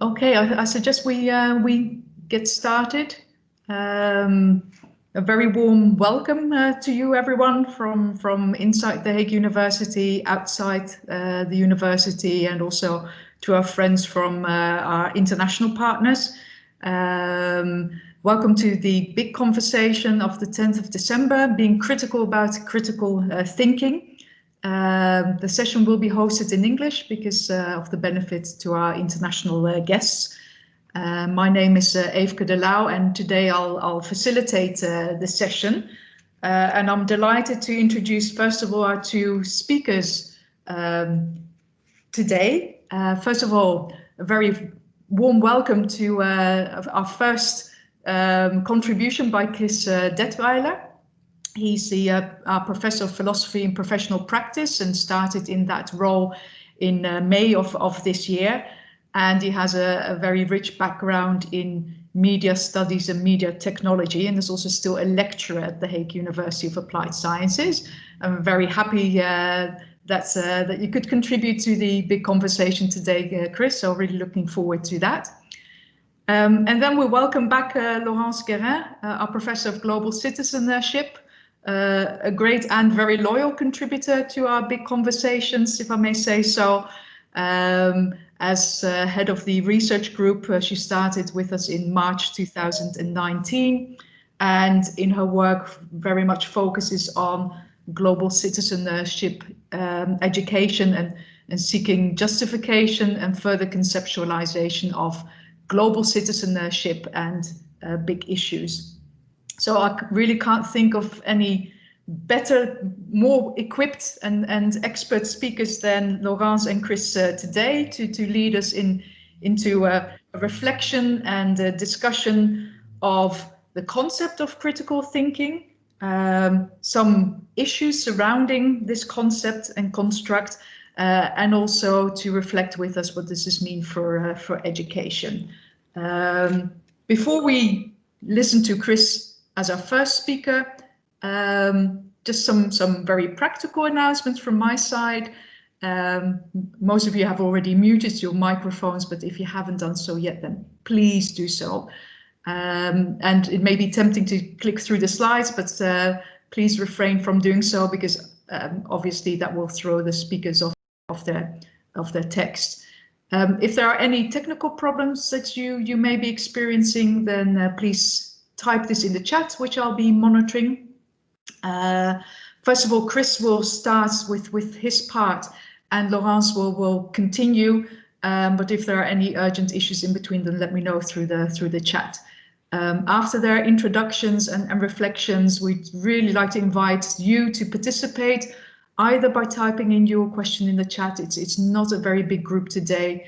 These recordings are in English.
Okay, I suggest we get started. A very warm welcome to you, everyone, from inside The Hague University, outside the university, and also to our friends from our international partners. Welcome to the big conversation of the 10th of December, being critical about critical thinking. The session will be hosted in English because of the benefits to our international guests. My name is Eefke de Lauw, and today I'll facilitate the session. And I'm delighted to introduce, first of all, our two speakers today. First of all, a very warm welcome to our first contribution by Chris Detweiler. He's our professor of philosophy in professional practice and started in that role in May of this year. And he has a very rich background in media studies and media technology, and is also still a lecturer at the Hague University of Applied Sciences. I'm very happy that you could contribute to the big conversation today, Chris, so really looking forward to that. And then we welcome back Laurence Guerin, our professor of global citizenship. A great and very loyal contributor to our big conversations, if I may say so. As head of the research group, she started with us in March 2019, and in her work very much focuses on global citizenship, education, and seeking justification and further conceptualization of global citizenship and big issues. So I really can't think of any better, more equipped and expert speakers than Laurence and Chris today to lead us into a reflection and a discussion of the concept of critical thinking, some issues surrounding this concept and construct, and also to reflect with us what does this mean for education. Before we listen to Chris as our first speaker, just some very practical announcements from my side. Most of you have already muted your microphones, but if you haven't done so yet, then please do so. And it may be tempting to click through the slides, but please refrain from doing so, because obviously that will throw the speakers off their text. If there are any technical problems that you may be experiencing, then please type this in the chat, which I'll be monitoring. First of all, Chris will start with his part, and Laurence will continue. But if there are any urgent issues in between, then let me know through the chat. After their introductions and reflections, we'd really like to invite you to participate, either by typing in your question in the chat. It's not a very big group today,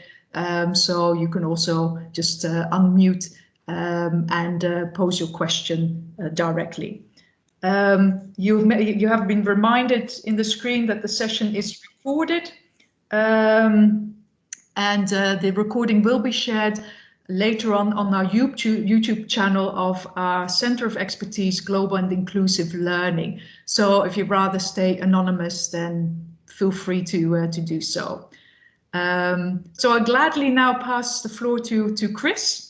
so you can also just unmute and pose your question directly. You have been reminded in the screen that the session is recorded, and the recording will be shared later on our YouTube channel of our Center of Expertise Global and Inclusive Learning. So if you'd rather stay anonymous, then feel free to do so. So I'll gladly now pass the floor to Chris.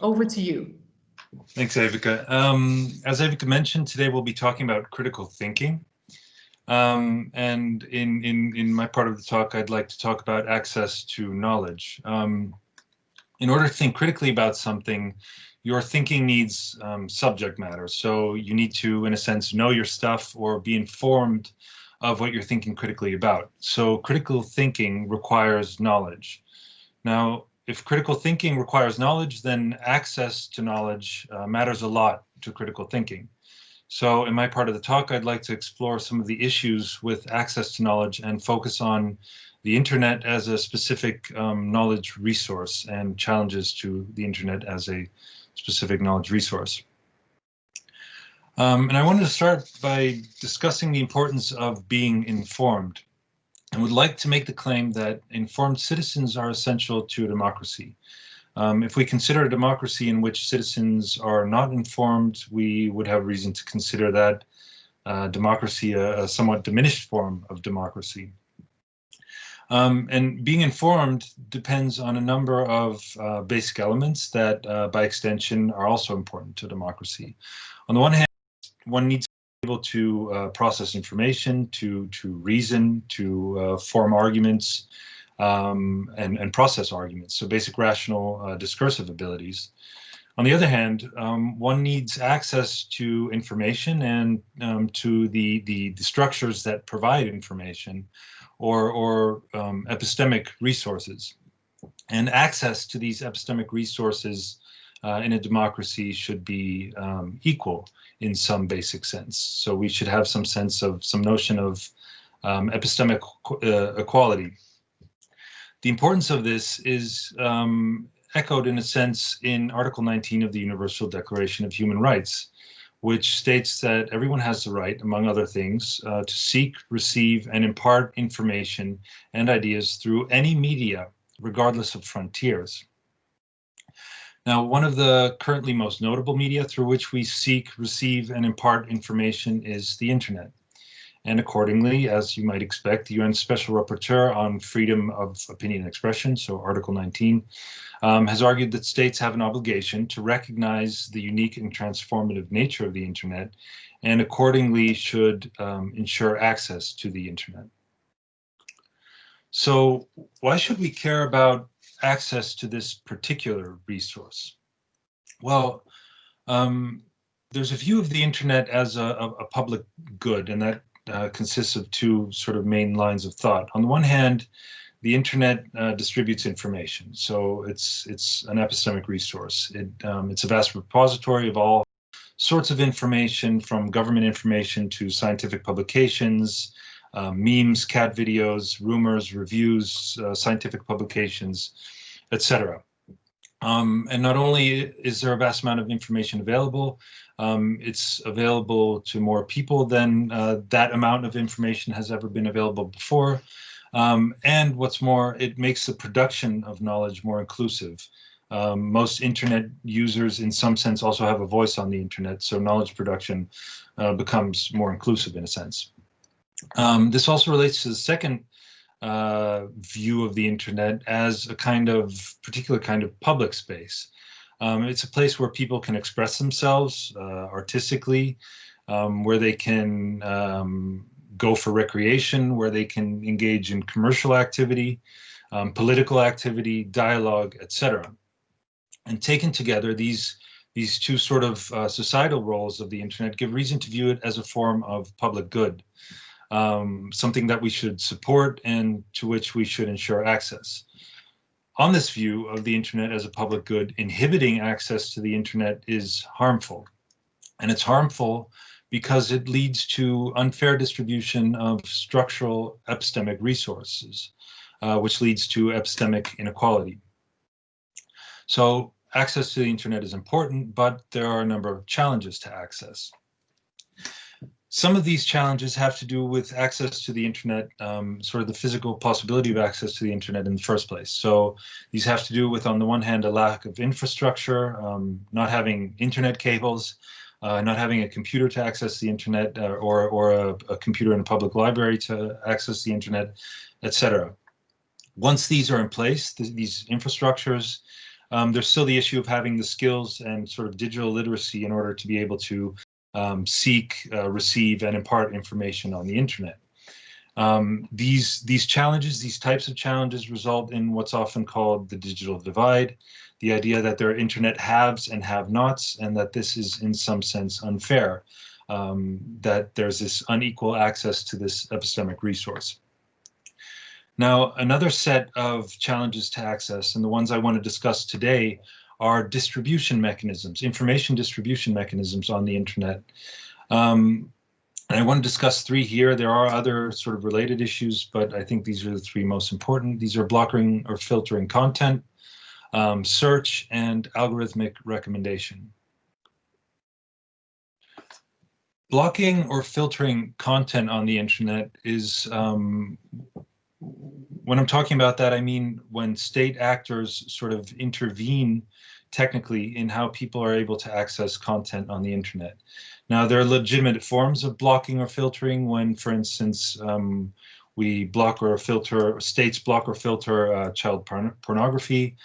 Over to you. Thanks, Eefke. As Eefke mentioned, today we'll be talking about critical thinking. And in my part of the talk, I'd like to talk about access to knowledge. In order to think critically about something, your thinking needs subject matter. So you need to, in a sense, know your stuff or be informed of what you're thinking critically about. So critical thinking requires knowledge. Now, if critical thinking requires knowledge, then access to knowledge matters a lot to critical thinking. So in my part of the talk, I'd like to explore some of the issues with access to knowledge and focus on the internet as a specific knowledge resource and challenges to the internet as a specific knowledge resource. And I wanted to start by discussing the importance of being informed. I would like to make the claim that informed citizens are essential to a democracy. If we consider a democracy in which citizens are not informed, we would have reason to consider that democracy a somewhat diminished form of democracy. And being informed depends on a number of basic elements that, by extension, are also important to democracy. On the one hand, one needs to be able to process information, to reason, to form arguments, and process arguments, so basic rational discursive abilities. On the other hand, one needs access to information and to the structures that provide information, or epistemic resources. And access to these epistemic resources in a democracy should be equal in some basic sense. So we should have some sense of, some notion of epistemic equality. The importance of this is echoed in a sense in Article 19 of the Universal Declaration of Human Rights, which states that everyone has the right, among other things, to seek, receive, and impart information and ideas through any media, regardless of frontiers. Now, one of the currently most notable media through which we seek, receive, and impart information is the internet. And accordingly, as you might expect, the UN Special Rapporteur on Freedom of Opinion and Expression, so Article 19, has argued that states have an obligation to recognize the unique and transformative nature of the internet, and accordingly should ensure access to the internet. So why should we care about access to this particular resource? Well, there's a view of the internet as a public good, and that consists of two sort of main lines of thought. On the one hand, the internet distributes information, so it's an epistemic resource. It's a vast repository of all sorts of information, from government information to scientific publications, memes, cat videos, rumors, reviews, scientific publications, etc. And not only is there a vast amount of information available, it's available to more people than that amount of information has ever been available before. And what's more, it makes the production of knowledge more inclusive. Most internet users, in some sense, also have a voice on the internet, so knowledge production becomes more inclusive in a sense. This also relates to the second view of the internet as a particular kind of public space. It's a place where people can express themselves artistically, where they can go for recreation, where they can engage in commercial activity, political activity, dialogue, etc. And taken together, these two sort of societal roles of the internet give reason to view it as a form of public good, something that we should support and to which we should ensure access. On this view of the internet as a public good, inhibiting access to the internet is harmful. And it's harmful because it leads to unfair distribution of structural epistemic resources, which leads to epistemic inequality. So access to the internet is important, but there are a number of challenges to access. Some of these challenges have to do with access to the internet, sort of the physical possibility of access to the internet in the first place. So these have to do with, on the one hand, a lack of infrastructure, not having internet cables, not having a computer to access the internet, or a computer in a public library to access the internet, etc. Once these are in place, these infrastructures, there's still the issue of having the skills and sort of digital literacy in order to be able to seek, receive, and impart information on the internet. These challenges, these types of challenges, result in what's often called the digital divide, the idea that there are internet haves and have-nots, and that this is in some sense unfair, that there's this unequal access to this epistemic resource. Now, another set of challenges to access, and the ones I want to discuss today, are distribution mechanisms, information distribution mechanisms on the internet. And I want to discuss three here. There are other sort of related issues, but I think these are the three most important. These are blocking or filtering content, search, and algorithmic recommendation. Blocking or filtering content on the internet is, when I'm talking about that, I mean when state actors sort of intervene technically in how people are able to access content on the internet. Now, there are legitimate forms of blocking or filtering when, for instance, We block or filter, states block or filter child pornography,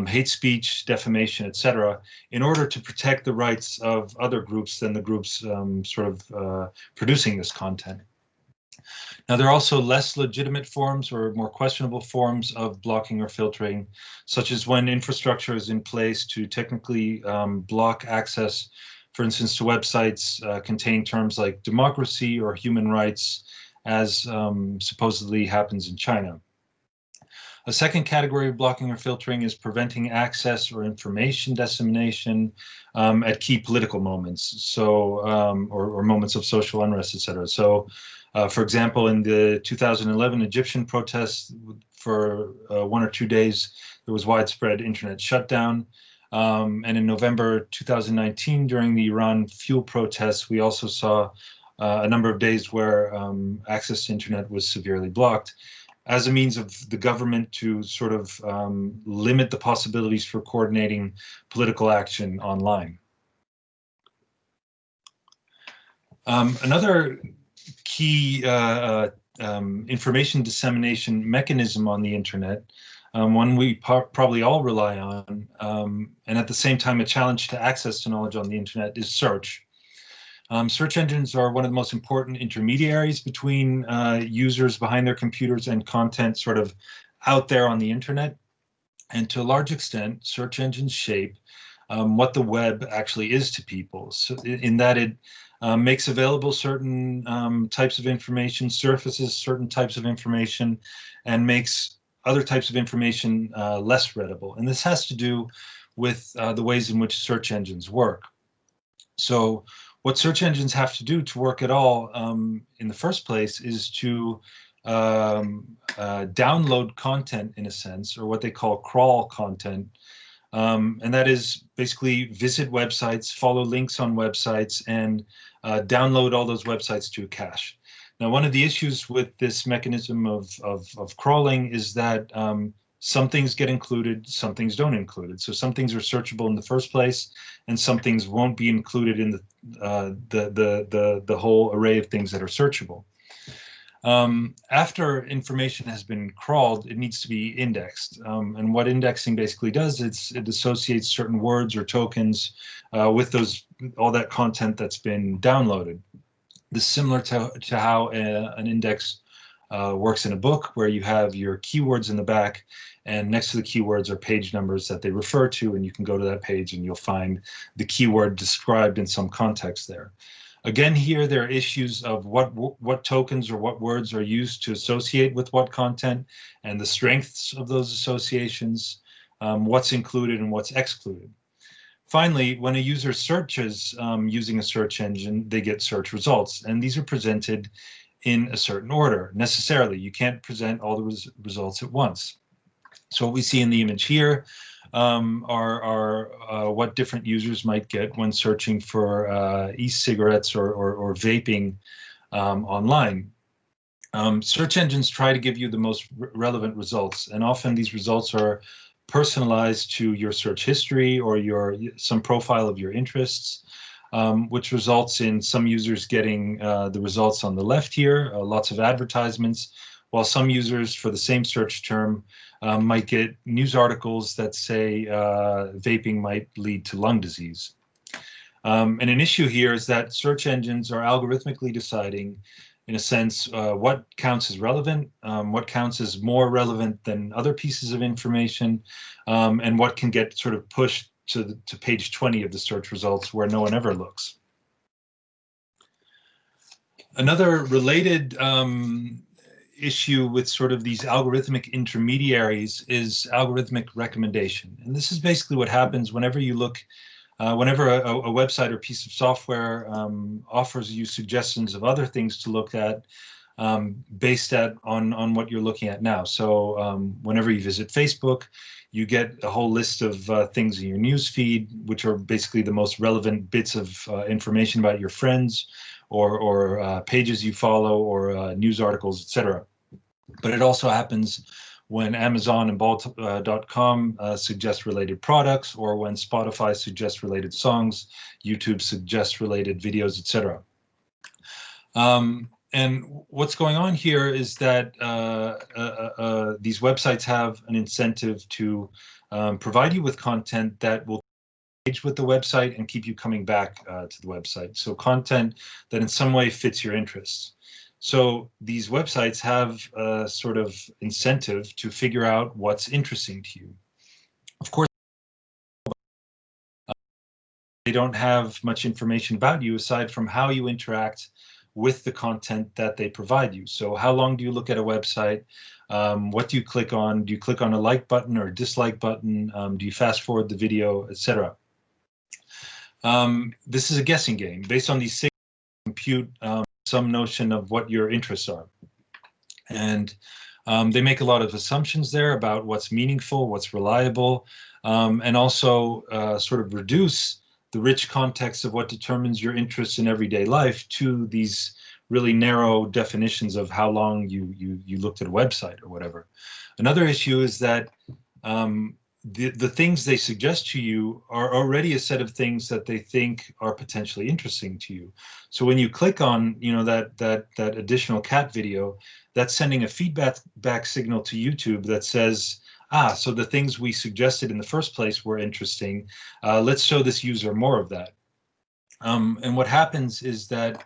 hate speech, defamation, etc., in order to protect the rights of other groups than the groups producing this content. Now, there are also less legitimate forms or more questionable forms of blocking or filtering, such as when infrastructure is in place to technically block access, for instance, to websites containing terms like democracy or human rights, as supposedly happens in China. A second category of blocking or filtering is preventing access or information dissemination at key political moments, so or moments of social unrest, etc. So, for example, in the 2011 Egyptian protests, for 1 or 2 days, there was widespread internet shutdown. And in November 2019, during the Iran fuel protests, we also saw a number of days where access to internet was severely blocked, as a means of the government to sort of limit the possibilities for coordinating political action online. Another key information dissemination mechanism on the internet, one we probably all rely on, and at the same time a challenge to access to knowledge on the internet, is search. Search engines are one of the most important intermediaries between users behind their computers and content sort of out there on the internet. And to a large extent, search engines shape what the web actually is to people, so in that it makes available certain types of information, surfaces certain types of information, and makes other types of information less readable. And this has to do with the ways in which search engines work. So what search engines have to do to work at all in the first place is to download content, in a sense, or what they call crawl content. And that is basically visit websites, follow links on websites, and download all those websites to a cache. Now, one of the issues with this mechanism of crawling is that some things get included, some things don't include it. So some things are searchable in the first place, and some things won't be included in the whole array of things that are searchable. After information has been crawled, it needs to be indexed. And what indexing basically does, it associates certain words or tokens with all that content that's been downloaded. This is similar to how an index works in a book, where you have your keywords in the back, and next to the keywords are page numbers that they refer to, and you can go to that page and you'll find the keyword described in some context there. Again, here there are issues of what tokens or what words are used to associate with what content, and the strengths of those associations, what's included and what's excluded. Finally, when a user searches using a search engine, they get search results, and these are presented in a certain order. Necessarily, you can't present all the results at once. So what we see in the image here are what different users might get when searching for e-cigarettes or vaping online. Search engines try to give you the most relevant results, and often these results are personalized to your search history or some profile of your interests, which results in some users getting the results on the left here, lots of advertisements, while some users for the same search term might get news articles that say vaping might lead to lung disease. And an issue here is that search engines are algorithmically deciding, in a sense, what counts as relevant, what counts as more relevant than other pieces of information, and what can get sort of pushed to page 20 of the search results where no one ever looks. Another related issue with sort of these algorithmic intermediaries is algorithmic recommendation. And this is basically what happens whenever you look, whenever a website or piece of software offers you suggestions of other things to look at based on what you're looking at now. So whenever you visit Facebook, you get a whole list of things in your news feed, which are basically the most relevant bits of information about your friends or pages you follow or news articles, etc. But it also happens when Amazon and Ball.com suggest related products, or when Spotify suggests related songs, YouTube suggests related videos, etc. And what's going on here is that these websites have an incentive to provide you with content that will engage with the website and keep you coming back to the website. So content that in some way fits your interests. So these websites have a sort of incentive to figure out what's interesting to you. Of course, they don't have much information about you aside from how you interact with the content that they provide you. So how long do you look at a website? What do you click on? Do you click on a like button or a dislike button? Do you fast forward the video, etc.? This is a guessing game. Based on these signals, compute some notion of what your interests are. And they make a lot of assumptions there about what's meaningful, what's reliable, and also sort of reduce the rich context of what determines your interests in everyday life to these really narrow definitions of how long you looked at a website or whatever. Another issue is that the things they suggest to you are already a set of things that they think are potentially interesting to you. So when you click on, you know, that additional cat video, that's sending a feedback signal to YouTube that says, ah, so the things we suggested in the first place were interesting. Let's show this user more of that. And what happens is that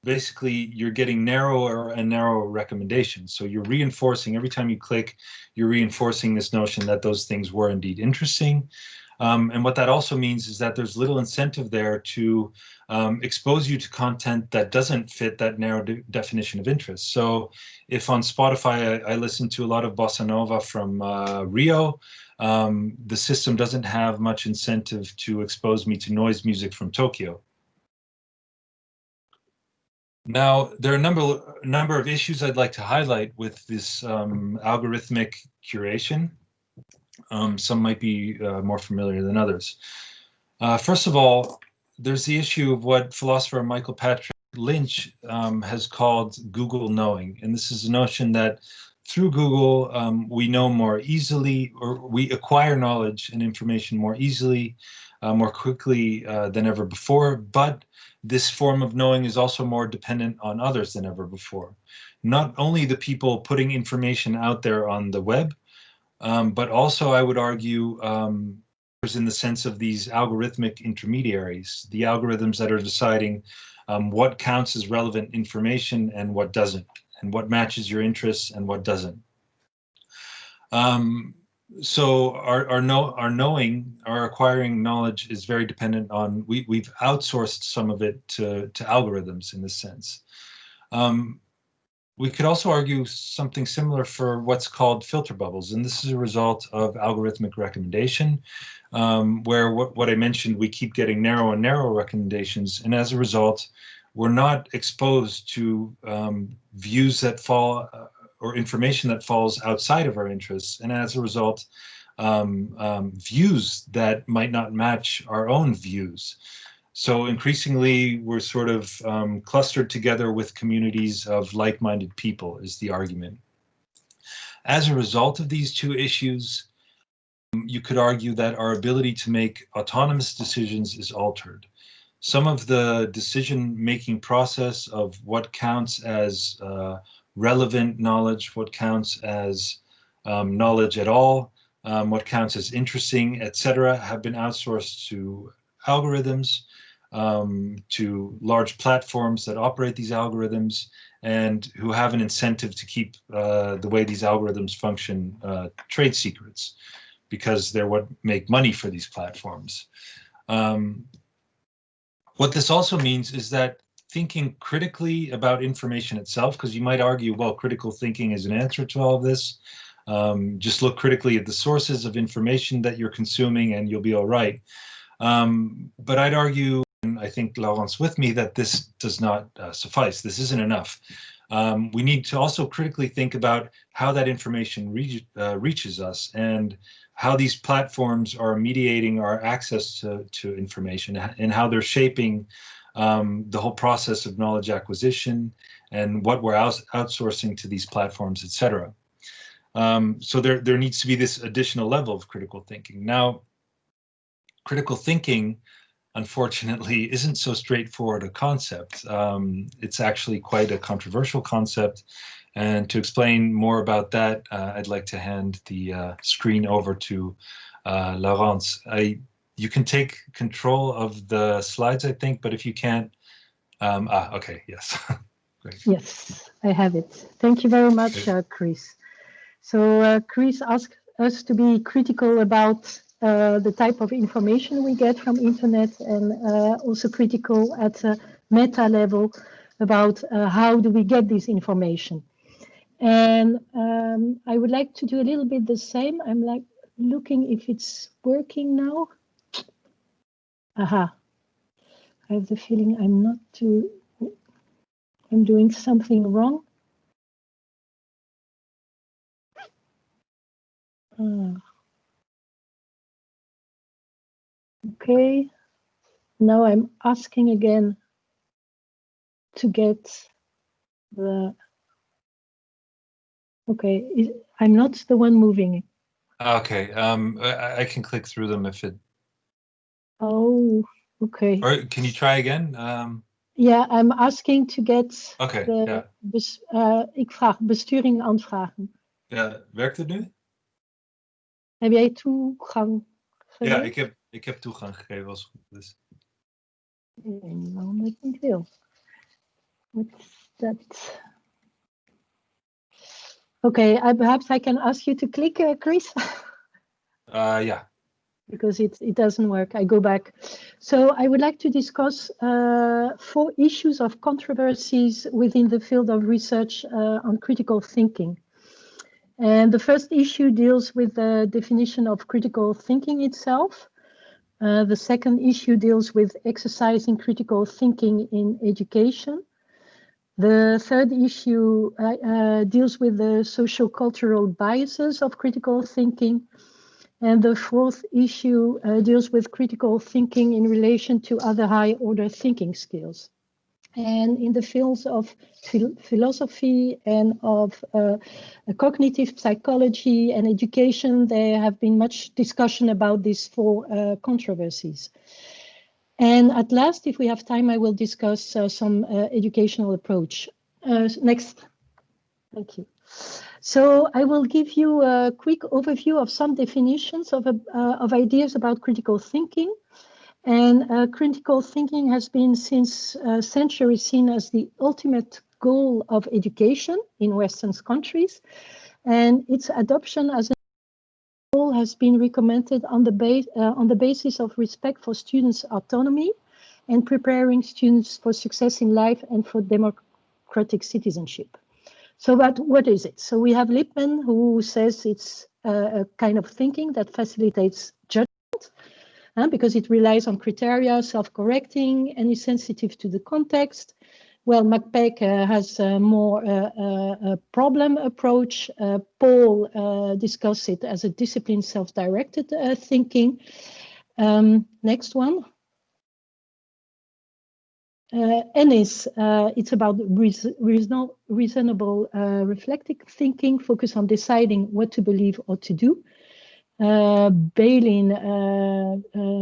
basically you're getting narrower and narrower recommendations. So you're reinforcing, every time you click, you're reinforcing this notion that those things were indeed interesting. And what that also means is that there's little incentive there to expose you to content that doesn't fit that narrow definition of interest. So if on Spotify I listen to a lot of bossa nova from Rio, the system doesn't have much incentive to expose me to noise music from Tokyo. Now, there are a number of issues I'd like to highlight with this algorithmic curation. Some might be more familiar than others. First of all, there's the issue of what philosopher Michael Patrick Lynch has called Google knowing. And this is a notion that through Google, we know more easily, or we acquire knowledge and information more easily, more quickly than ever before. But this form of knowing is also more dependent on others than ever before. Not only the people putting information out there on the web, but also I would argue in the sense of these algorithmic intermediaries, the algorithms that are deciding what counts as relevant information and what doesn't, and what matches your interests and what doesn't. So our knowing, our acquiring knowledge is very dependent on, we've outsourced some of it to algorithms in this sense. We could also argue something similar for what's called filter bubbles, and this is a result of algorithmic recommendation, where what I mentioned, we keep getting narrow and narrow recommendations, and as a result, we're not exposed to views that fall or information that falls outside of our interests, and as a result, views that might not match our own views. So increasingly, we're sort of clustered together with communities of like-minded people, is the argument. As a result of these two issues, you could argue that our ability to make autonomous decisions is altered. Some of the decision-making process of what counts as relevant knowledge, what counts as knowledge at all, what counts as interesting, etc., have been outsourced to algorithms, to large platforms that operate these algorithms and who have an incentive to keep the way these algorithms function trade secrets, because they're what make money for these platforms. What this also means is that thinking critically about information itself, because you might argue, well, critical thinking is an answer to all of this. Just look critically at the sources of information that you're consuming and you'll be all right. But I'd argue, and I think Laurence with me, that this does not suffice. This isn't enough. We need to also critically think about how that information reaches us and how these platforms are mediating our access to information and how they're shaping the whole process of knowledge acquisition and what we're outsourcing to these platforms, etc. So there needs to be this additional level of critical thinking. Now, critical thinking unfortunately, isn't so straightforward a concept. It's actually quite a controversial concept. And to explain more about that, I'd like to hand the screen over to Laurence. You can take control of the slides, I think, but if you can't, okay, yes. Great. Yes, I have it. Thank you very much, Chris. So Chris asked us to be critical about the type of information we get from internet, and also critical at a meta level about how do we get this information. And I would like to do a little bit the same. I'm like looking if it's working now. Aha. I have the feeling I'm doing something wrong. Okay. Now I'm asking again to get the. Okay, I'm not the one moving. Okay, I can click through them if it. Oh, okay. Or can you try again? Yeah, I'm asking to get. Okay, the, ja. Ik vraag besturing aanvragen. Ja, werkt het nu? Heb jij toegang gegeven? Ja, ik heb toegang gegeven als het goed is. Waarom dat ik niet wil? What's that? Okay, perhaps I can ask you to click, Chris. Yeah. Because it doesn't work. I go back. So I would like to discuss 4 issues of controversies within the field of research on critical thinking. And the first issue deals with the definition of critical thinking itself. The second issue deals with exercising critical thinking in education. The third issue deals with the socio-cultural biases of critical thinking. And the fourth issue deals with critical thinking in relation to other high-order thinking skills. And in the fields of philosophy and of cognitive psychology and education, there have been much discussion about these 4 controversies. And at last, if we have time, I will discuss some educational approach. Next. Thank you. So I will give you a quick overview of some definitions of ideas about critical thinking. And critical thinking has been since centuries seen as the ultimate goal of education in Western countries. And its adoption as a goal has been recommended on the basis of respect for students' autonomy and preparing students for success in life and for democratic citizenship. So what is it? So we have Lippmann, who says it's a kind of thinking that facilitates judgment because it relies on criteria, self-correcting, and is sensitive to the context. Well, McPeck has a more problem approach. Paul discusses it as a disciplined, self-directed thinking. Next one. Ennis, it's about reasonable reflective thinking, focus on deciding what to believe or to do. Bailyn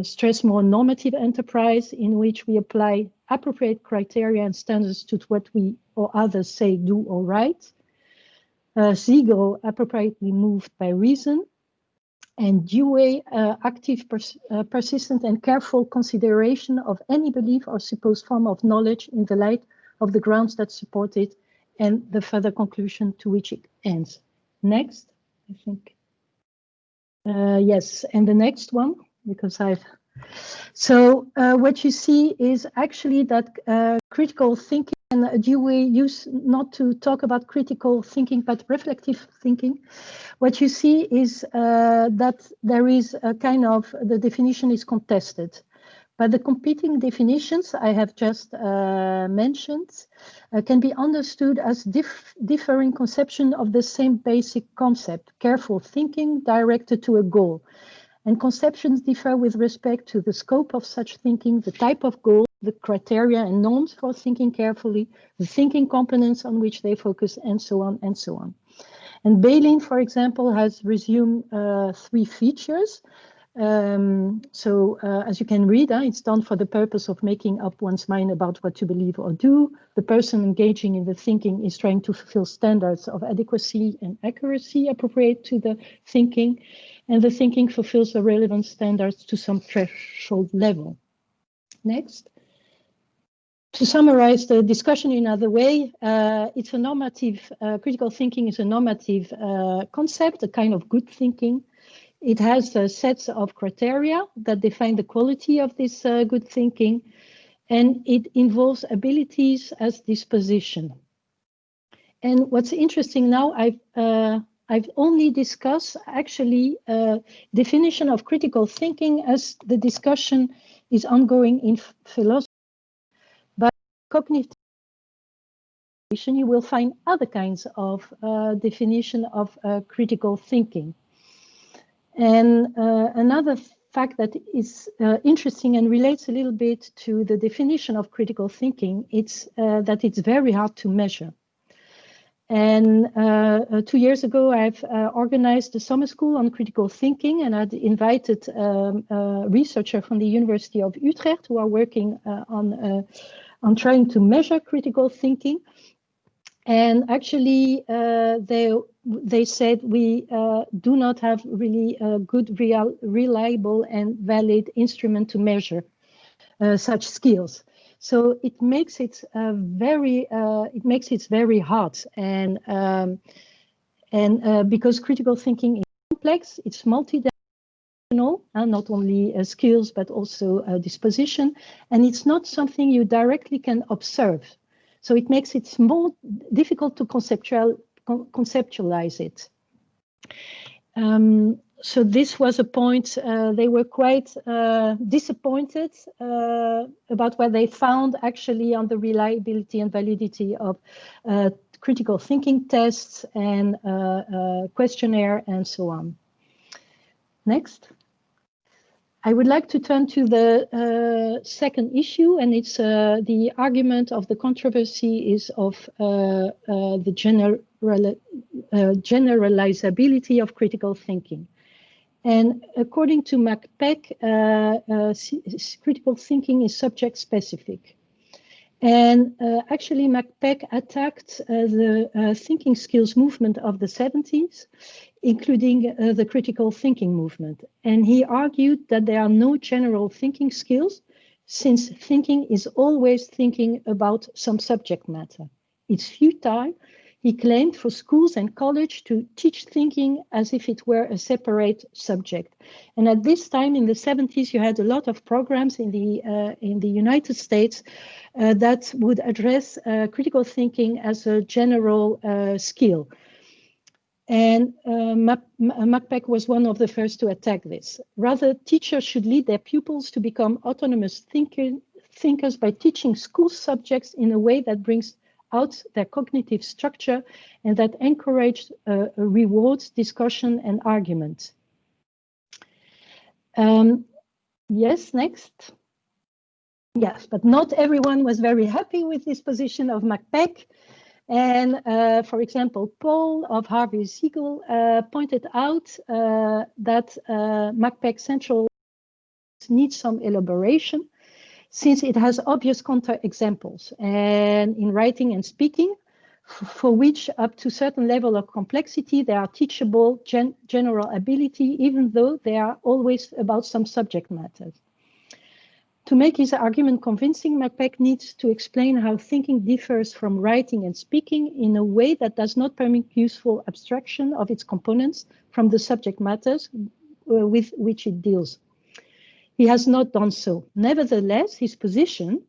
stress more normative enterprise in which we apply appropriate criteria and standards to what we or others say, do, or write. Siegel, appropriately moved by reason. And Dewey, active, persistent, and careful consideration of any belief or supposed form of knowledge in the light of the grounds that support it and the further conclusion to which it ends. Next, I think. Yes, and the next one, because So what you see is actually that critical thinking, and Dewey used not to talk about critical thinking, but reflective thinking. What you see is that there is a kind of, the definition is contested. But the competing definitions I have just mentioned can be understood as differing conception of the same basic concept, careful thinking directed to a goal. And conceptions differ with respect to the scope of such thinking, the type of goal, the criteria and norms for thinking carefully, the thinking components on which they focus, and so on and so on. And Bailyn, for example, has resumed 3 features. As you can read, it's done for the purpose of making up one's mind about what to believe or do. The person engaging in the thinking is trying to fulfill standards of adequacy and accuracy appropriate to the thinking, and the thinking fulfills the relevant standards to some threshold level. Next. To summarize the discussion in another way, it's a normative, critical thinking is a normative concept, a kind of good thinking. It has sets of criteria that define the quality of this good thinking, and it involves abilities as disposition. And what's interesting now, I've only discussed actually definition of critical thinking as the discussion is ongoing in philosophy. But cognitive you will find other kinds of definition of critical thinking. And another fact that is interesting and relates a little bit to the definition of critical thinking, it's that it's very hard to measure. And 2 years ago, I've organized a summer school on critical thinking, and I'd invited a researcher from the University of Utrecht who are working on trying to measure critical thinking. And actually, they said we do not have really a good, reliable, and valid instrument to measure such skills. So it makes it very hard, and because critical thinking is complex, it's multidimensional, and not only skills but also disposition, and it's not something you directly can observe. So it makes it more difficult to conceptualize it. So this was a point. They were quite disappointed about what they found actually on the reliability and validity of critical thinking tests and questionnaire and so on. Next. I would like to turn to the second issue, and it's the argument of the controversy is of the generalizability of critical thinking. And according to McPeck, critical thinking is subject specific. And actually, McPeck attacked the thinking skills movement of the 70s, including the critical thinking movement. And he argued that there are no general thinking skills, since thinking is always thinking about some subject matter. It's futile, he claimed, for schools and college to teach thinking as if it were a separate subject. And at this time in the 70s, you had a lot of programs in the United States that would address critical thinking as a general skill. And McPeck was one of the first to attack this. Rather, teachers should lead their pupils to become autonomous thinkers by teaching school subjects in a way that brings out their cognitive structure and that encouraged rewards discussion and argument. Yes, next. Yes, but not everyone was very happy with this position of McPeck. And for example, Paul of Harvey-Siegel pointed out that McPeck's central needs some elaboration, since it has obvious counterexamples, and in writing and speaking, for which up to a certain level of complexity, they are teachable general ability, even though they are always about some subject matters. To make his argument convincing, McPeck needs to explain how thinking differs from writing and speaking in a way that does not permit useful abstraction of its components from the subject matters with which it deals. He has not done so. Nevertheless, his position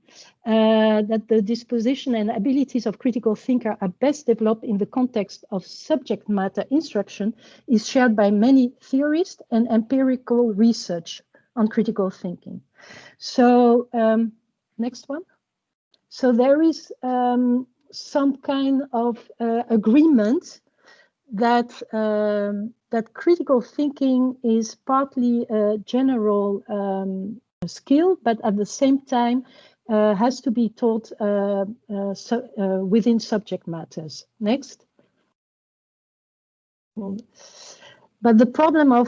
that the disposition and abilities of critical thinker are best developed in the context of subject matter instruction is shared by many theorists and empirical research on critical thinking. So next one. So there is some kind of agreement that that critical thinking is partly a general skill, but at the same time has to be taught within subject matters. Next. But the problem of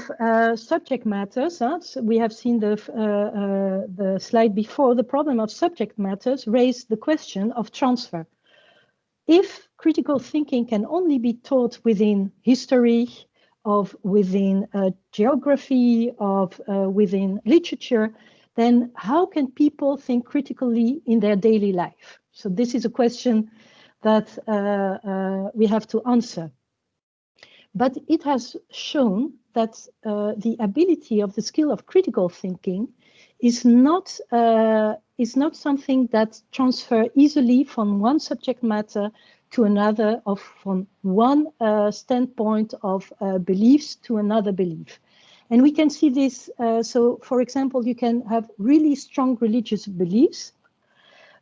subject matters, so we have seen the slide before, the problem of subject matters raised the question of transfer. If critical thinking can only be taught within history, within geography, within literature, then how can people think critically in their daily life? So this is a question that we have to answer. But it has shown that the ability of the skill of critical thinking is not something that transfers easily from one subject matter to another, or from one standpoint of beliefs to another belief. And we can see this. So, for example, you can have really strong religious beliefs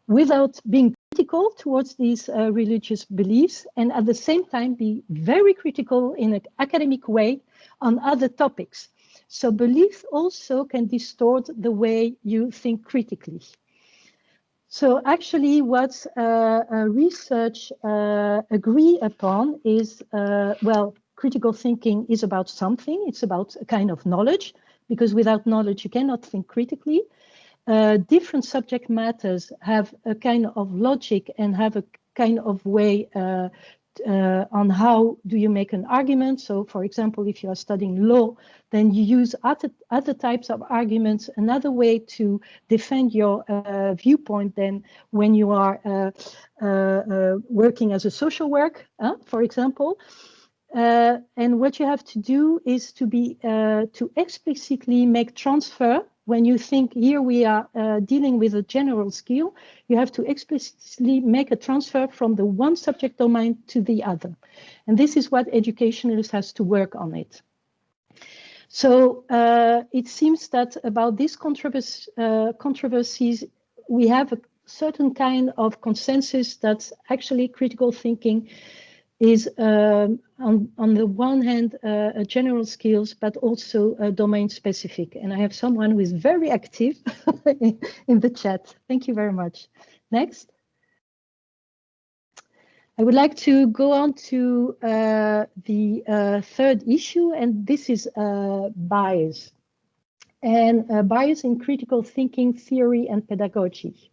without being critical towards these religious beliefs, and at the same time be very critical in an academic way on other topics. So belief also can distort the way you think critically. So actually what research agree upon is, well, critical thinking is about something. It's about a kind of knowledge, because without knowledge you cannot think critically. Different subject matters have a kind of logic and have a kind of way on how do you make an argument. So, for example, if you are studying law, then you use other types of arguments, another way to defend your viewpoint than when you are working as a social work, for example. And what you have to do is to explicitly make transfer. When you think here we are dealing with a general skill, you have to explicitly make a transfer from the one subject domain to the other. And this is what educationalists has to work on it. So it seems that about these controversies, we have a certain kind of consensus that actually critical thinking is on the one hand a general skills, but also domain specific. And I have someone who is very active in the chat. Thank you very much. Next. I would like to go on to the third issue, and this is bias. And bias in critical thinking, theory, and pedagogy.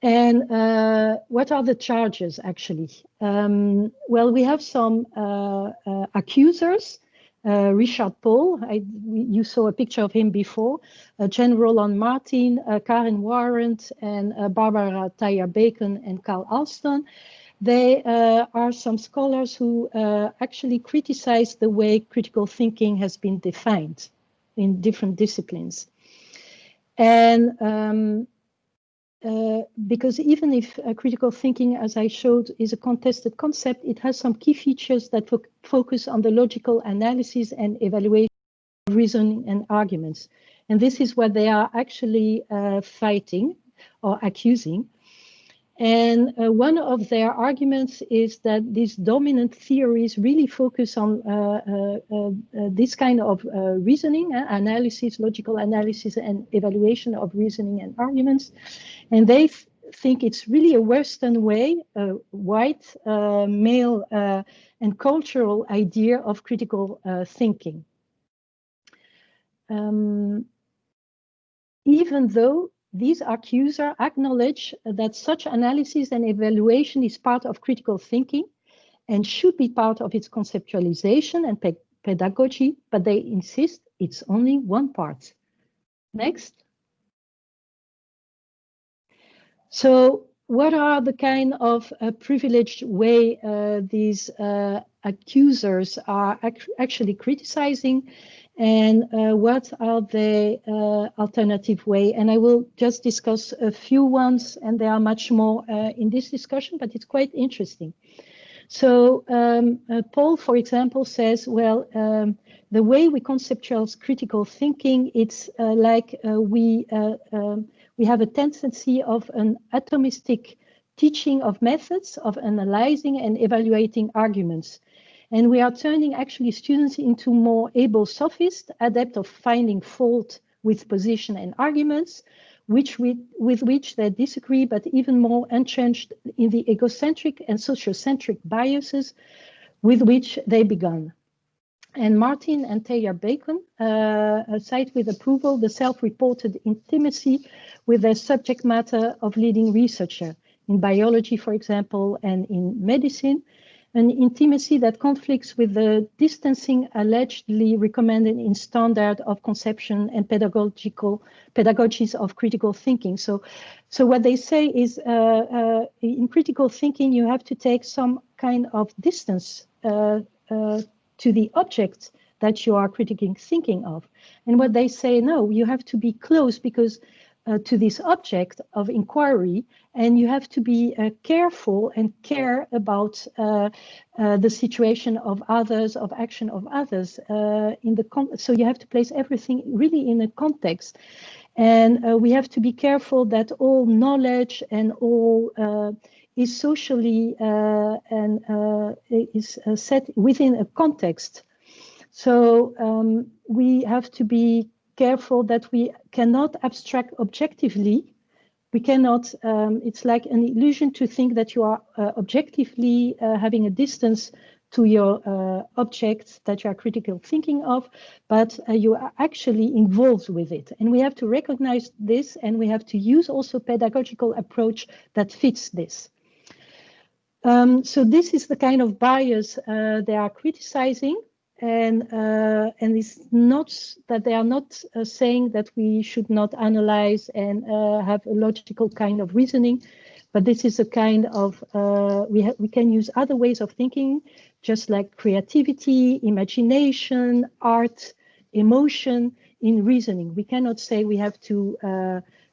And what are the charges, actually? Well, we have some accusers. Richard Paul, you saw a picture of him before, Jen Roland Martin, Karen Warrant, and Barbara Thayer-Bacon and Carl Alston. They are some scholars who actually criticize the way critical thinking has been defined in different disciplines. And because even if critical thinking, as I showed, is a contested concept, it has some key features that focus on the logical analysis and evaluation of reasoning and arguments. And this is what they are actually fighting or accusing. And one of their arguments is that these dominant theories really focus on this kind of reasoning, analysis, logical analysis, and evaluation of reasoning and arguments. And they think it's really a Western way, a white, male, and cultural idea of critical thinking. Even though these accusers acknowledge that such analysis and evaluation is part of critical thinking and should be part of its conceptualization and pedagogy, but they insist it's only one part. Next. So what are the kind of privileged way these accusers are actually criticizing? And what are the alternative way? And I will just discuss a few ones, and there are much more in this discussion, but it's quite interesting. So Paul, for example, says, well, the way we conceptualize critical thinking, it's like we have a tendency of an atomistic teaching of methods of analyzing and evaluating arguments. And we are turning actually students into more able sophists, adept of finding fault with position and arguments, with which they disagree, but even more entrenched in the egocentric and sociocentric biases with which they began. And Martin and Taya Bacon cite with approval the self-reported intimacy with the subject matter of leading researcher in biology, for example, and in medicine, an intimacy that conflicts with the distancing allegedly recommended in standard of conception and pedagogies of critical thinking. So what they say is in critical thinking, you have to take some kind of distance to the object that you are critically thinking of. And what they say, no, you have to be close because to this object of inquiry, and you have to be careful and care about the situation of others, of action of others. So you have to place everything really in a context. And we have to be careful that all knowledge and all is socially is set within a context. So we have to be careful that we cannot abstract objectively. We cannot, it's like an illusion to think that you are objectively having a distance to your objects that you are critical thinking of, but you are actually involved with it. And we have to recognize this, and we have to use also pedagogical approach that fits this. So this is the kind of bias they are criticizing, and it's not that they are not saying that we should not analyze and have a logical kind of reasoning, but this is a kind of we can use other ways of thinking, just like creativity, imagination, art, emotion in reasoning. We cannot say we have to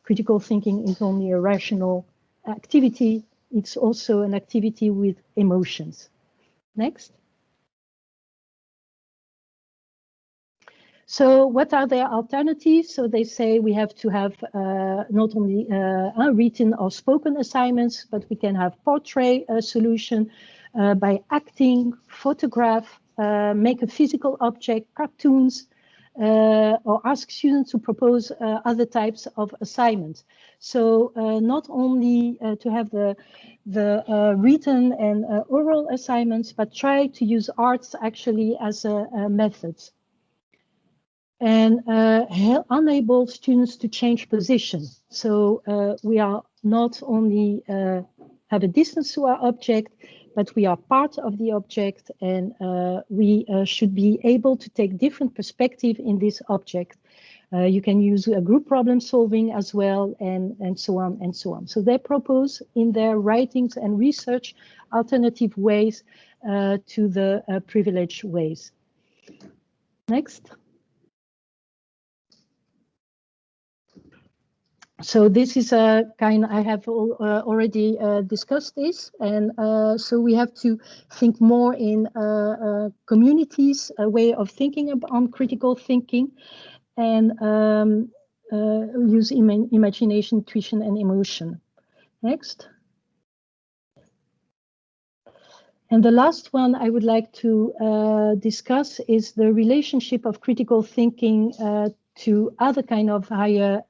critical thinking is only a rational activity. It's also an activity with emotions. Next. So what are their alternatives? So they say we have to have not only written or spoken assignments, but we can have portrait solution by acting, photograph, make a physical object, cartoons, or ask students to propose other types of assignments. So not only to have the written and oral assignments, but try to use arts actually as a methods. And enable students to change position. So we are not only have a distance to our object, but we are part of the object, and we should be able to take different perspective in this object. You can use a group problem solving as well, and so on and so on. So they propose in their writings and research alternative ways to the privileged ways. Next. So this is a kind, I have already discussed this, and so we have to think more in communities, a way of thinking on critical thinking, and use imagination, intuition, and emotion. Next. And the last one I would like to discuss is the relationship of critical thinking to other kind of higher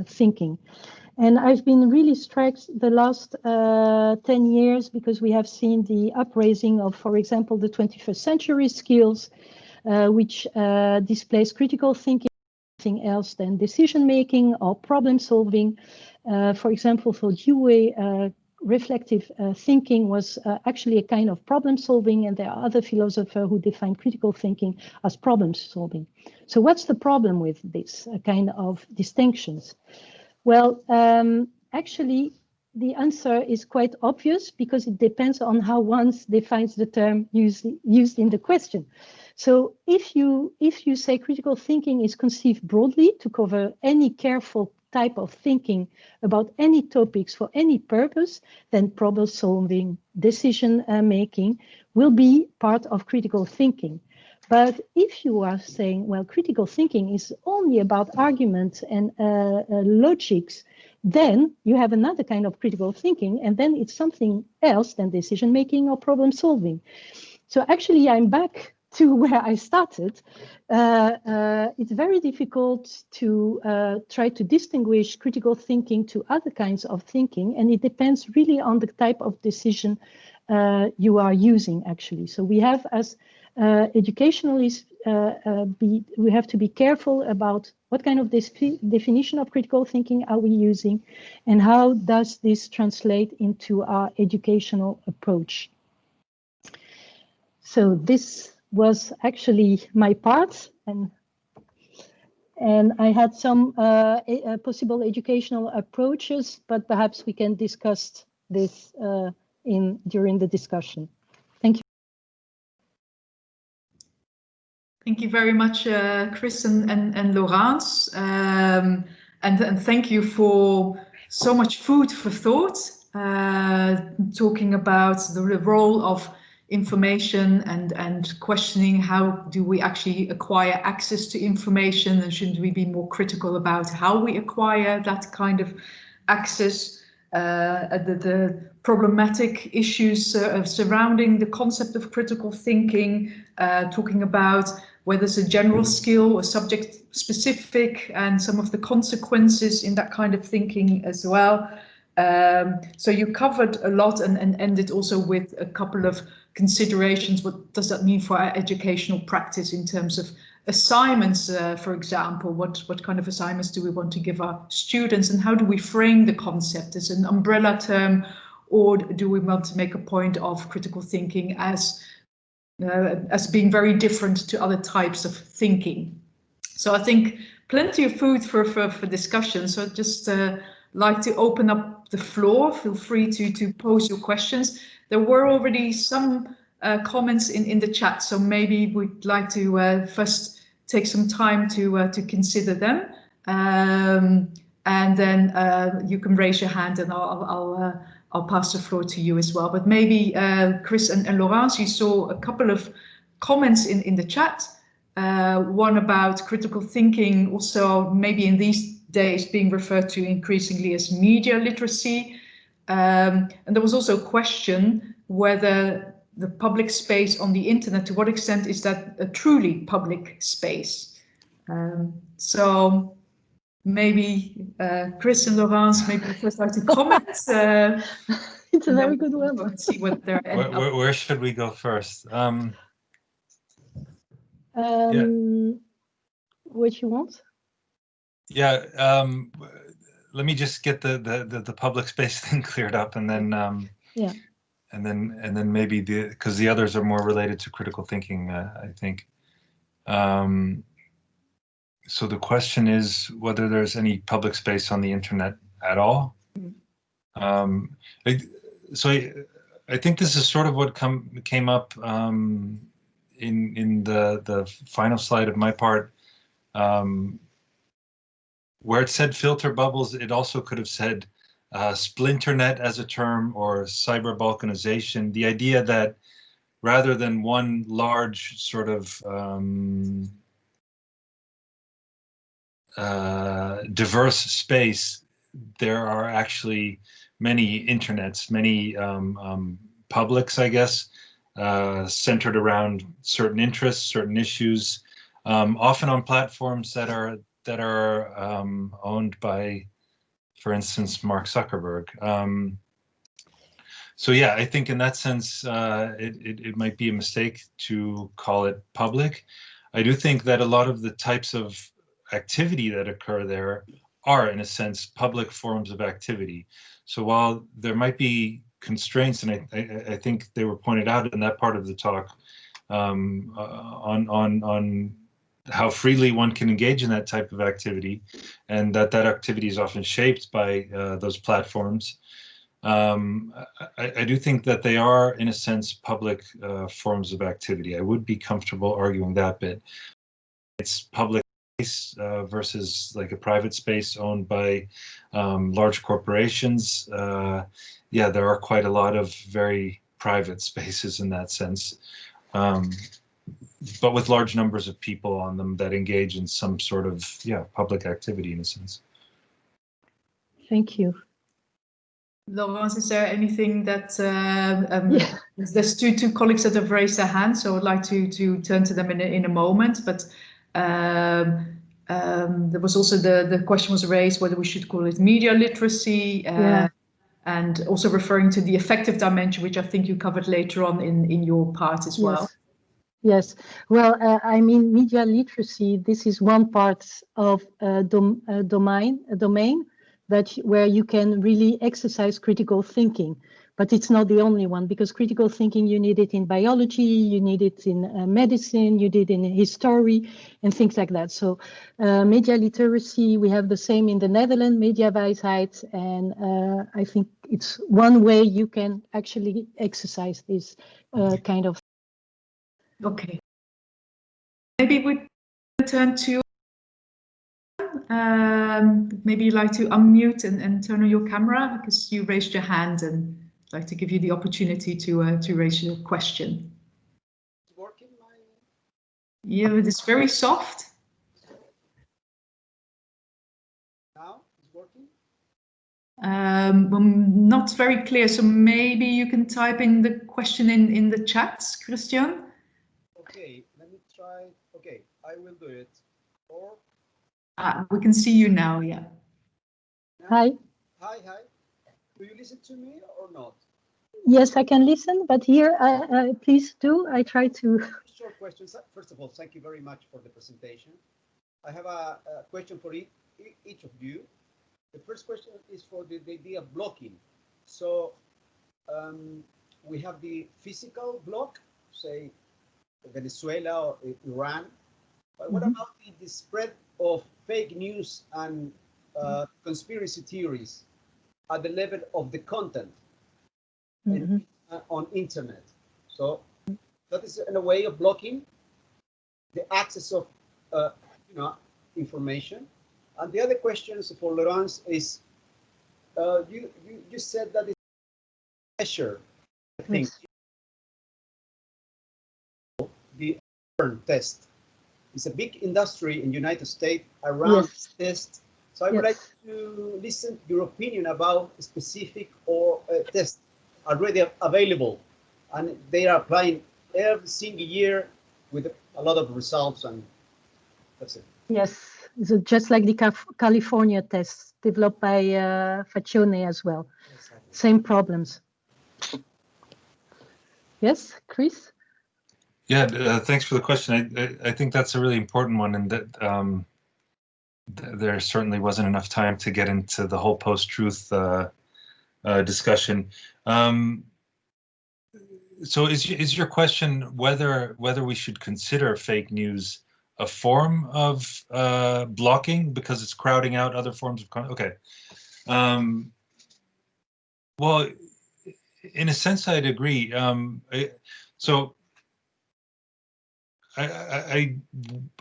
thinking. And I've been really struck the last 10 years because we have seen the upraising of, for example, the 21st century skills, which displays critical thinking, nothing else than decision making or problem solving. For example, for Dewey, reflective thinking was actually a kind of problem solving, and there are other philosophers who define critical thinking as problem solving. So what's the problem with this kind of distinctions? Well, actually, the answer is quite obvious because it depends on how one defines the term used in the question. So if you say critical thinking is conceived broadly to cover any careful type of thinking about any topics for any purpose, then problem solving, decision making will be part of critical thinking. But if you are saying, well, critical thinking is only about arguments and logics, then you have another kind of critical thinking, and then it's something else than decision making or problem solving. So actually, I'm back to where I started. It's very difficult to try to distinguish critical thinking to other kinds of thinking, and it depends really on the type of decision you are using actually. So we have as educationalists, we have to be careful about what kind of definition of critical thinking are we using and how does this translate into our educational approach. So this was actually my part, and I had some possible educational approaches, but perhaps we can discuss this during the discussion. Thank you. Thank you very much, Chris and Laurence, and thank you for so much food for thought, talking about the role of information and questioning how do we actually acquire access to information, and shouldn't we be more critical about how we acquire that kind of access, the problematic issues surrounding the concept of critical thinking, talking about whether it's a general skill or subject specific, and some of the consequences in that kind of thinking as well. So you covered a lot and ended also with a couple of considerations. What does that mean for our educational practice in terms of assignments, for example? What kind of assignments do we want to give our students, and how do we frame the concept as an umbrella term, or do we want to make a point of critical thinking as being very different to other types of thinking? So I think plenty of food for discussion. So I'd just like to open up the floor. Feel free to pose your questions. There were already some comments in the chat, so maybe we'd like to first take some time to consider them, and then you can raise your hand, and I'll pass the floor to you as well. But maybe Chris and Laurence, you saw a couple of comments in the chat. One about critical thinking, also maybe in these days being referred to increasingly as media literacy. And there was also a question whether the public space on the internet, to what extent is that a truly public space? So maybe Chris and Laurence, maybe first like to comment. It's a very good one. We'll see what they're where should we go first? What you want? Yeah, let me just get the public space thing cleared up, and then yeah, and then maybe because the others are more related to critical thinking, I think. So the question is whether there's any public space on the internet at all. So I think this is sort of what came up in the final slide of my part, where it said filter bubbles. It also could have said splinternet as a term, or cyber balkanization. The idea that rather than one large sort of diverse space, there are actually many internets, many publics, I guess, centered around certain interests, certain issues, often on platforms that are owned by, for instance, Mark Zuckerberg. So yeah, I think in that sense, it might be a mistake to call it public. I do think that a lot of the types of activity that occur there are, in a sense, public forms of activity. So while there might be constraints, and I think they were pointed out in that part of the talk, on how freely one can engage in that type of activity, and that activity is often shaped by those platforms. I do think that they are, in a sense, public forms of activity. I would be comfortable arguing that bit. It's public space versus like a private space owned by large corporations. Yeah, there are quite a lot of very private spaces in that sense, but with large numbers of people on them that engage in some sort of, yeah, public activity in a sense. Thank you. Laurence, is there anything that there's two colleagues that have raised their hands, so I'd like to turn to them in a moment, but there was also the question was raised whether we should call it media literacy. and also referring to the affective dimension, which I think you covered later on in your part as well. Yes. Well, I mean, media literacy, this is one part of a domain where you can really exercise critical thinking. But it's not the only one, because critical thinking, you need it in biology, you need it in medicine, you need it in history and things like that. So media literacy, we have the same in the Netherlands, mediawijsheid. And I think it's one way you can actually exercise this kind of. Okay. Maybe we turn to, maybe you'd like to unmute and turn on your camera, because you raised your hand, and I'd like to give you the opportunity to raise your question. It's working, yeah, but it's very soft. Now it's working? Well, not very clear, so maybe you can type in the question in the chat, Christian. Okay, let me try. Okay, I will do it. Or we can see you now, yeah. Hi. Hi. Do you listen to me or not? Yes, I can listen, but here, please do. I try to. Short questions. First of all, thank you very much for the presentation. I have a question for each of you. The first question is for the idea of blocking. So we have the physical block, say Venezuela or Iran. But what about the spread of fake news and conspiracy theories at the level of the content on internet? So that is in a way of blocking the access of information. And the other questions for Laurence is you said that it's measure, I think, the test. It's a big industry in the United States around tests. So I would like to listen to your opinion about a specific or tests already available, and they are applying every single year with a lot of results, and that's it. Yes, so just like the California tests developed by Faccione as well. Exactly. Same problems. Yes, Chris? Yeah, thanks for the question. I think that's a really important one, and that there certainly wasn't enough time to get into the whole post-truth discussion. So is your question whether we should consider fake news a form of blocking because it's crowding out other forms of content? Okay. Well, in a sense, I'd agree. So I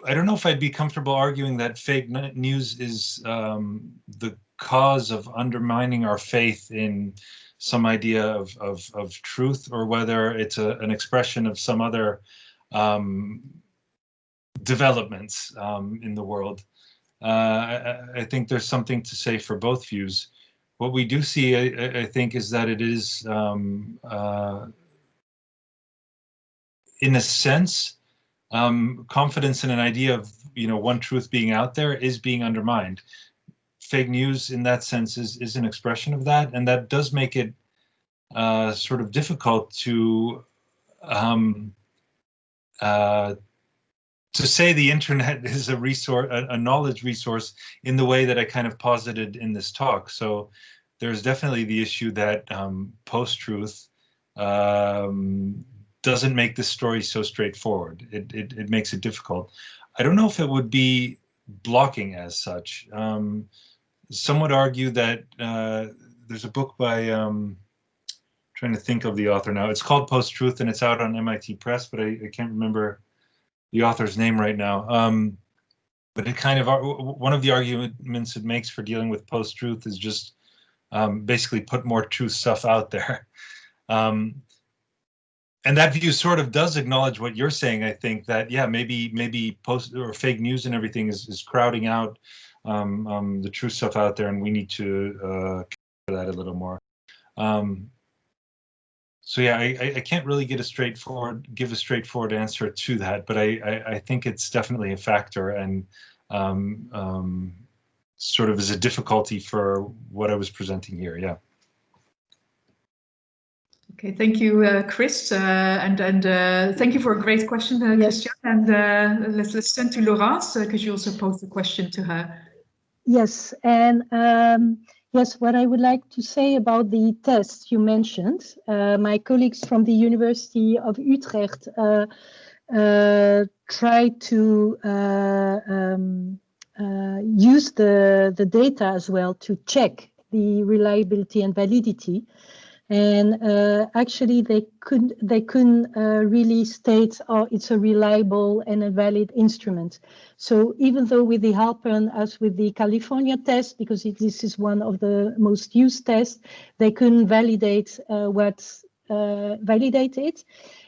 don't know if I'd be comfortable arguing that fake news is the cause of undermining our faith in some idea of truth, or whether it's an expression of some other developments in the world. I think there's something to say for both views. What we do see, I think, is that it is, in a sense, confidence in an idea of one truth being out there is being undermined. Fake news, in that sense, is an expression of that, and that does make it sort of difficult to say the internet is a resource, a knowledge resource, in the way that I kind of posited in this talk. So there's definitely the issue that post-truth doesn't make this story so straightforward. It makes it difficult. I don't know if it would be blocking as such. Some would argue that there's a book by, trying to think of the author now. It's called Post-Truth, and it's out on MIT Press, but I can't remember the author's name right now. But it kind of, one of the arguments it makes for dealing with post-truth is just basically put more true stuff out there. And that view sort of does acknowledge what you're saying, I think, that, yeah, maybe post or fake news and everything is crowding out the true stuff out there, and we need to cover that a little more. So yeah, I can't really give a straightforward answer to that, but I think it's definitely a factor, and sort of is a difficulty for what I was presenting here. Yeah. Okay, thank you, Chris, and thank you for a great question, Yes. Christian. And let's turn to Laurence, because you also posed a question to her. Yes, and yes, what I would like to say about the tests you mentioned, my colleagues from the University of Utrecht try to use the data as well to check the reliability and validity. And actually, they couldn't really state, oh, it's a reliable and a valid instrument. So even though with the Halpern, as with the California test, because this is one of the most used tests, they couldn't validate what's validated.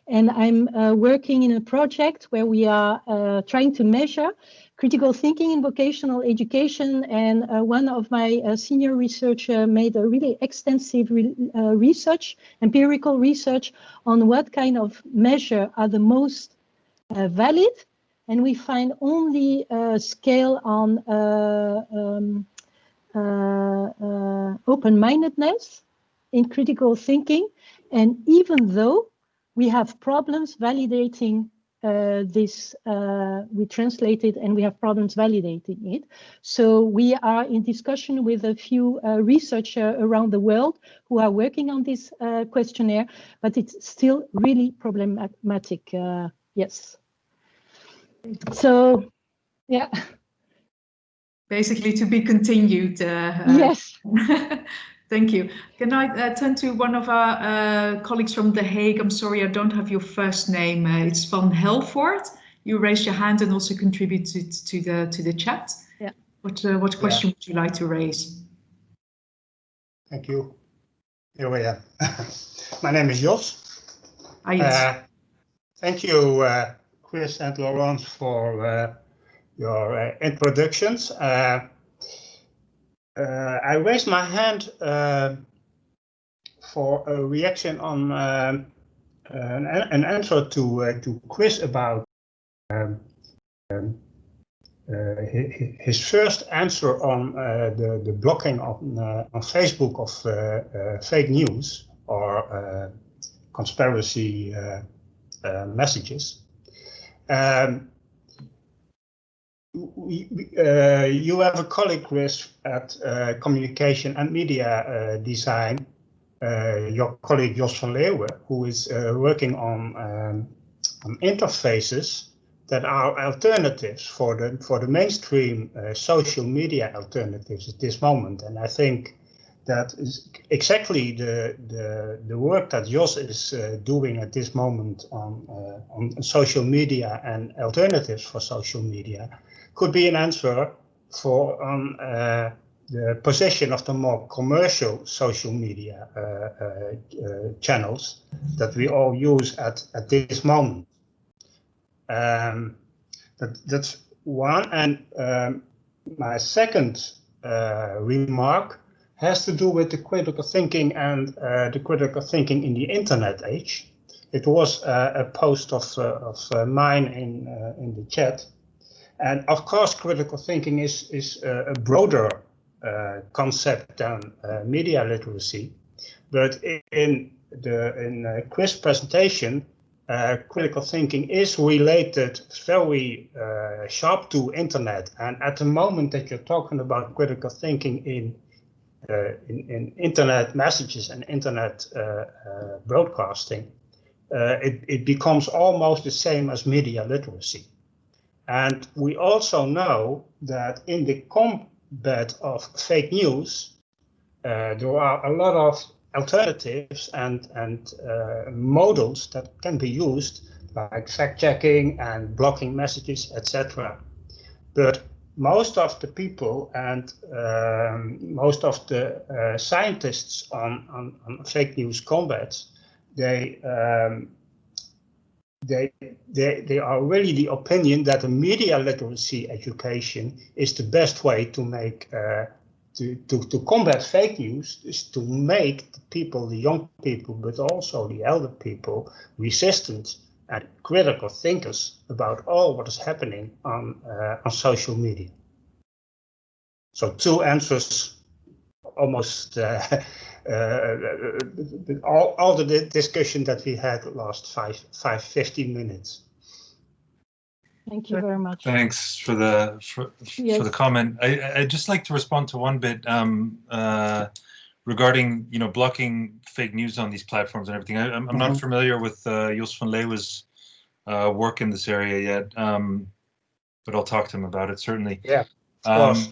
And I'm working in a project where we are trying to measure critical thinking in vocational education, and one of my senior researcher made a really extensive research, empirical research, on what kind of measure are the most valid, and we find only a scale on open-mindedness in critical thinking, and even though we have problems validating this, we translate it and we have problems validating it. So we are in discussion with a few researchers around the world who are working on this questionnaire, but it's still really problematic, yes. So, yeah. Basically, to be continued. Yes. Thank you. Can I turn to one of our colleagues from The Hague? I'm sorry, I don't have your first name. It's Van Helvoort. You raised your hand and also contributed to the chat. Yeah. What question would you like to raise? Thank you. Here we are. My name is Jos. Thank you, Chris and Laurence, for your introductions. I raised my hand for a reaction on an answer to Chris about his first answer on the blocking on Facebook of fake news or conspiracy messages. You have a colleague, Chris, at Communication and Media Design, your colleague Jos van Leeuwen, who is working on interfaces that are alternatives for the mainstream social media alternatives at this moment. And I think that is exactly the work that Jos is doing at this moment on social media and alternatives for social media could be an answer for the position of the more commercial social media channels that we all use at this moment. That's one. And my second remark has to do with the critical thinking and the critical thinking in the internet age. It was a post of mine in the chat. And of course, critical thinking is a broader concept than media literacy. But in Chris' presentation, critical thinking is related very sharp to internet. And at the moment that you're talking about critical thinking in internet messages and internet broadcasting, it becomes almost the same as media literacy. And we also know that in the combat of fake news, there are a lot of alternatives and models that can be used, like fact-checking and blocking messages, etc. But most of the people and most of the scientists on fake news combats, they are really the opinion that a media literacy education is the best way to make to combat fake news, is to make the people, the young people, but also the elder people, resistant and critical thinkers about all what is happening on social media. So two answers almost all the discussion that we had last 15 minutes. Thank you very much. Thanks for the comment. I'd just like to respond to one bit regarding blocking fake news on these platforms and everything. I'm not familiar with Jos van Leeuwen's work in this area yet, but I'll talk to him about it certainly. Yeah, of course.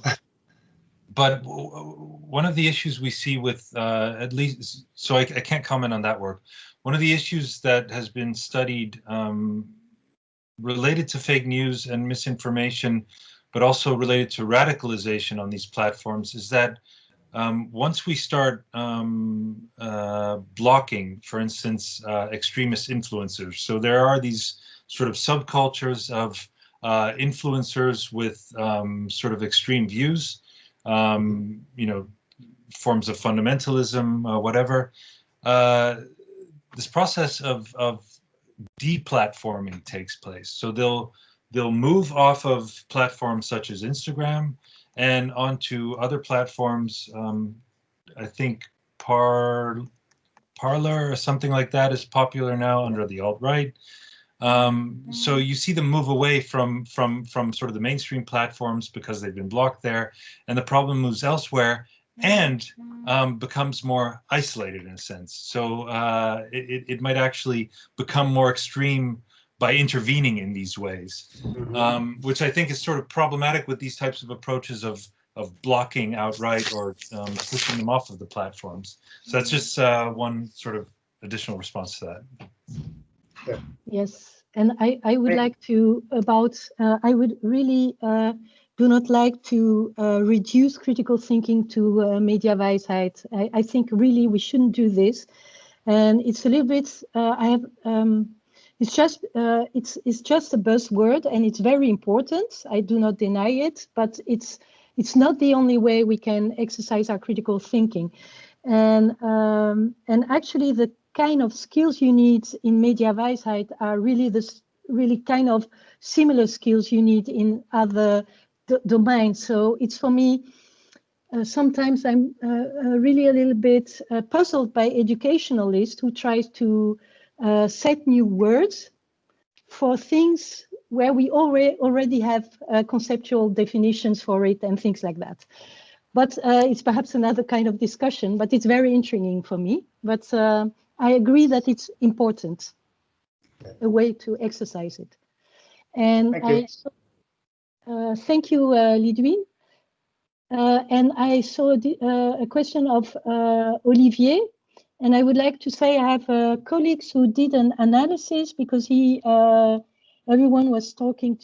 But one of the issues we see with at least, so I can't comment on that work. One of the issues that has been studied related to fake news and misinformation, but also related to radicalization on these platforms is that once we start blocking, for instance, extremist influencers, so there are these sort of subcultures of influencers with sort of extreme views, forms of fundamentalism, whatever. This process of deplatforming takes place. So they'll move off of platforms such as Instagram and onto other platforms. I think Parler or something like that is popular now under the alt-right. So you see them move away from sort of the mainstream platforms because they've been blocked there, and the problem moves elsewhere and becomes more isolated in a sense. So it might actually become more extreme by intervening in these ways, which I think is sort of problematic with these types of approaches of blocking outright or pushing them off of the platforms. So that's just one sort of additional response to that. Yeah. Yes, and I would like to I would really do not like to reduce critical thinking to Mediawijsheid. I think really we shouldn't do this, and it's a little bit. It's just a buzzword, and it's very important. I do not deny it, but it's not the only way we can exercise our critical thinking, and actually the kind of skills you need in Mediawijsheid are really kind of similar skills you need in other domains. So it's for me, sometimes I'm really a little bit puzzled by educationalists who try to set new words for things where we already have conceptual definitions for it and things like that. But it's perhaps another kind of discussion, but it's very intriguing for me. But I agree that it's important, a way to exercise it. And thank you, Lidwien. And I saw a question of Olivier, and I would like to say I have colleagues who did an analysis because everyone was talking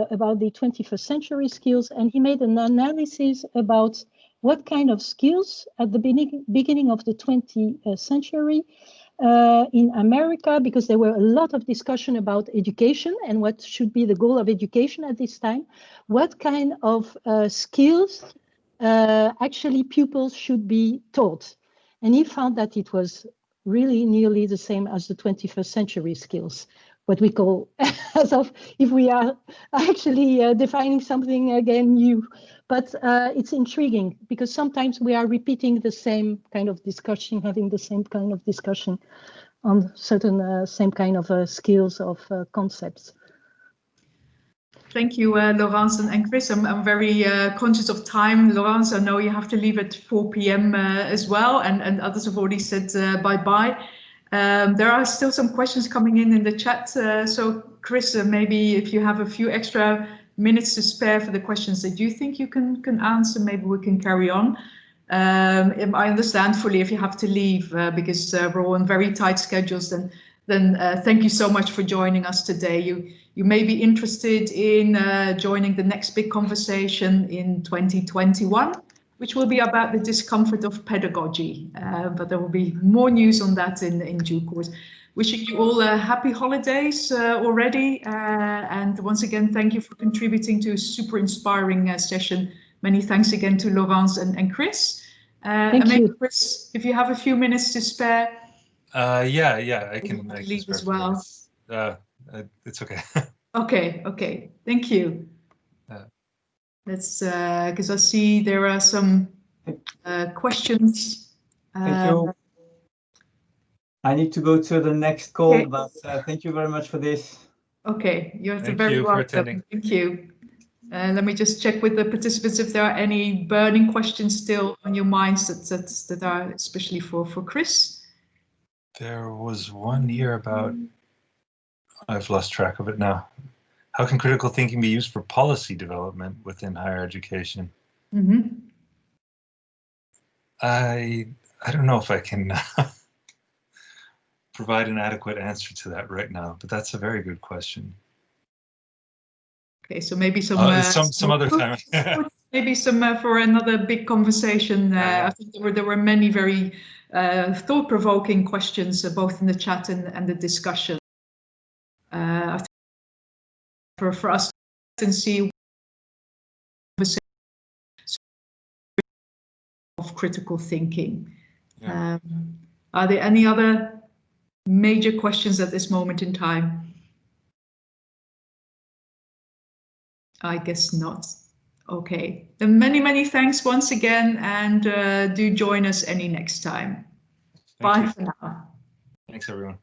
about the 21st century skills, and he made an analysis about what kind of skills at the beginning of the 20th century in America, because there were a lot of discussion about education and what should be the goal of education at this time, what kind of skills actually pupils should be taught. And he found that it was really nearly the same as the 21st century skills, what we call, as of if we are actually defining something again new. But it's intriguing because sometimes we are repeating the same kind of discussion, having the same kind of discussion on certain same kind of skills of concepts. Thank you, Laurence and Chris. I'm very conscious of time. Laurence, I know you have to leave at 4 p.m. As well, and others have already said bye-bye. There are still some questions coming in the chat. So Chris, maybe if you have a few extra minutes to spare for the questions that you think you can answer, maybe we can carry on. I understand fully if you have to leave because we're all on very tight schedules. Then thank you so much for joining us today. You may be interested in joining the next big conversation in 2021, which will be about the discomfort of pedagogy. But there will be more news on that in due course. Wishing you all happy holidays already. And once again, thank you for contributing to a super inspiring session. Many thanks again to Laurence and Chris. Thank you. Chris, if you have a few minutes to spare. Yeah, I can leave as well. It's okay. Okay. Thank you. Let's, because I see there are some questions Thank you. I need to go to the next call, Okay. but thank you very much for this. Okay, you're Thank very you for welcome. attending. Thank you. Let me just check with the participants if there are any burning questions still on your minds that are especially for Chris. There was one here about, I've lost track of it now. How can critical thinking be used for policy development within higher education? Mm-hmm. I don't know if I can provide an adequate answer to that right now, but that's a very good question. Okay, so maybe some other time. Maybe some for another big conversation. Yeah. I think there were many very thought-provoking questions, both in the chat and the discussion. I think for us to see of critical thinking. Yeah. Are there any other major questions at this moment in time? I guess not. Okay, then many thanks once again, and do join us any next time. Bye for now. Thanks, everyone.